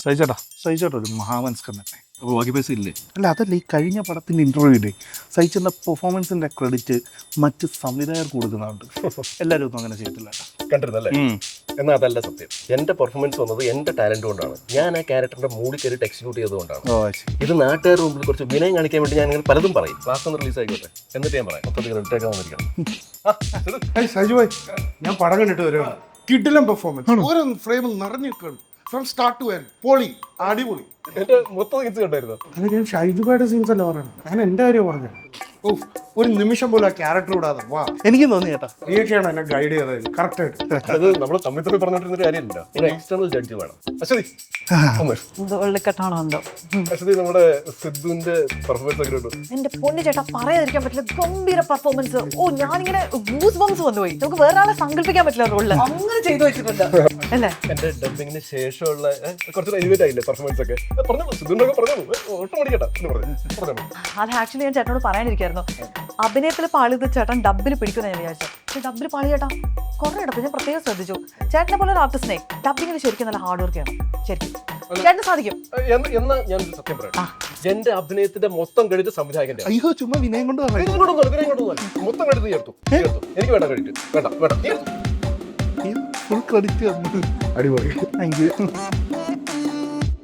സഹിച്ചേട്ടാ ഒരു മഹാമനസ്കരൻ തന്നെ. അപ്പോൾ ബാക്കി പൈസ ഇല്ലേ? അല്ല, അതല്ല, ഈ കഴിഞ്ഞ പടത്തിൻ്റെ ഇൻ്റർവ്യൂവിൻ്റെ സഹിച്ചേട്ടൻ്റെ പെർഫോമൻസിൻ്റെ ക്രെഡിറ്റ് മറ്റ് സംവിധായകർക്ക് കൊടുക്കുന്നുണ്ട്. എല്ലാവരും ഒന്നും അങ്ങനെ ചെയ്യത്തില്ല. കണ്ടിരുന്നല്ലേ? എന്നാൽ അതല്ല സത്യം. എൻ്റെ പെർഫോമൻസ് വന്നത് എൻ്റെ ടാലന്റ് കൊണ്ടാണ്. ഞാൻ ആ ക്യാരക്ടറിന്റെ മൂടി കയറിയിട്ട് എക്സിക്യൂട്ട് ചെയ്തുകൊണ്ടാണ്. ഇത് നാട്ടുകാരുടെ മുമ്പിൽ കുറച്ച് വിനയം കാണിക്കാൻ വേണ്ടി ഞാൻ അങ്ങനെ പലതും പറയും. ക്ലാസ് ഒന്ന് റിലീസ് ആയിക്കോട്ടെ, എന്നിട്ട് ഞാൻ പറയാം. മൊത്തത്തിൽ ക്രെഡിറ്റ് വന്നിരിക്കണം. സജു ഭായ്, ഞാൻ പടം കണ്ടിട്ട് വരുവാണ്. കിടിലം പെർഫോമൻസ്, ഓരോ ഫ്രെയിം നിറഞ്ഞു നിൽക്കുകയാണ്. ഫ്രം സ്റ്റാർട്ട് ടു എൻഡ് പൊളി, അടിപൊളി. എന്റെ മൊത്തം സീൻസ് കണ്ടായിരുന്നു. അല്ല, ഞാൻ ഷൈജുബായുടെ സീൻസ് അല്ല പറയുന്നത്, ഞാൻ എൻ്റെ കാര്യം പറഞ്ഞു. ഒരു നിമിഷം പോലും ആ ക്യാരക്ടർ വിടാതെ വാ. എനിക്കും തോന്നി ചേട്ടാ, നീയൊക്കെയാണ് എന്നെ ഗൈഡ് ചെയ്തത് കറക്റ്റ് ആയിട്ട്. അത് നമ്മൾ തമ്മിൽ തമ്മിൽ പറഞ്ഞിട്ടിരുന്ന കാര്യമില്ല, ഒരു എക്സ്റ്റേണൽ ജഡ്ജ് വേണം. അശ്വതി അശ്വതി, നമ്മുടെ സിദ്ധുവിന്റെ പെർഫോമൻസ് ഒക്കെ ഉണ്ട്. എന്റെ പൊന്നു ചേട്ടാ, പറയാതിരിക്കാൻ പറ്റില്ല, ഗംഭീര പെർഫോമൻസ്. ഓ, ഞാനിങ്ങനെ ഗൂസ് ബംസ് വന്നുപോയി. നമുക്ക് വേറെ ആളെ സങ്കല്പിക്കാൻ പറ്റില്ല റോളില്. അങ്ങനെ ചെയ്തു വെച്ചിട്ടുണ്ട് അല്ലേ? എന്റെ ഡബിങ്ങിന് ശേഷമുള്ള കുറച്ച് എലിവേറ്റ് ആയില്ലേ പെർഫോമൻസ് ഒക്കെ? പറഞ്ഞോളൂ, സിദ്ധുവിന്റെ ഒക്കെ പറഞ്ഞോളൂ, ഒട്ടും മടിക്കട്ടെ. അത് ആക്ച്വലി ഞാൻ ചേട്ടനോട് പറയാനിരിക്കായിരുന്നു. അഭിനയത്തിൽ പാളിയത് ചേട്ടൻ ഡബിൽ പിടിക്കുന്ന ഞാൻ വിചാരിച്ചു. പക്ഷെ ഡബിൽ പാളി ചേട്ടാ കുറെ ഇടത്ത് ഞാൻ പ്രത്യേകം ശ്രദ്ധിച്ചു. ചേട്ടനെ പോലെ ഒരു ആർട്ടിസ്റ്റിനെ ഡബിങ്ങിൽ ശരിക്കും നല്ല ഹാർഡ് വർക്ക് ചെയ്യണം. ശരിക്കും ചേട്ടന് സാധിക്കും. എന്നാ ഞാൻ സത്യം പറയാം, എന്റെ അഭിനയത്തിന്റെ മൊത്തം ക്രെഡിറ്റ് സംവിധായകന്റെ. അയ്യോ, ചുമ്മാ വിനയം കൊണ്ട് മൊത്തം ക്രെഡിറ്റ് ചേർത്തു. എനിക്ക് വേണ്ട ക്രെഡിറ്റ്, വേണ്ട. ഫുൾ ക്രെഡിറ്റ് അടിപൊളി. Thank you.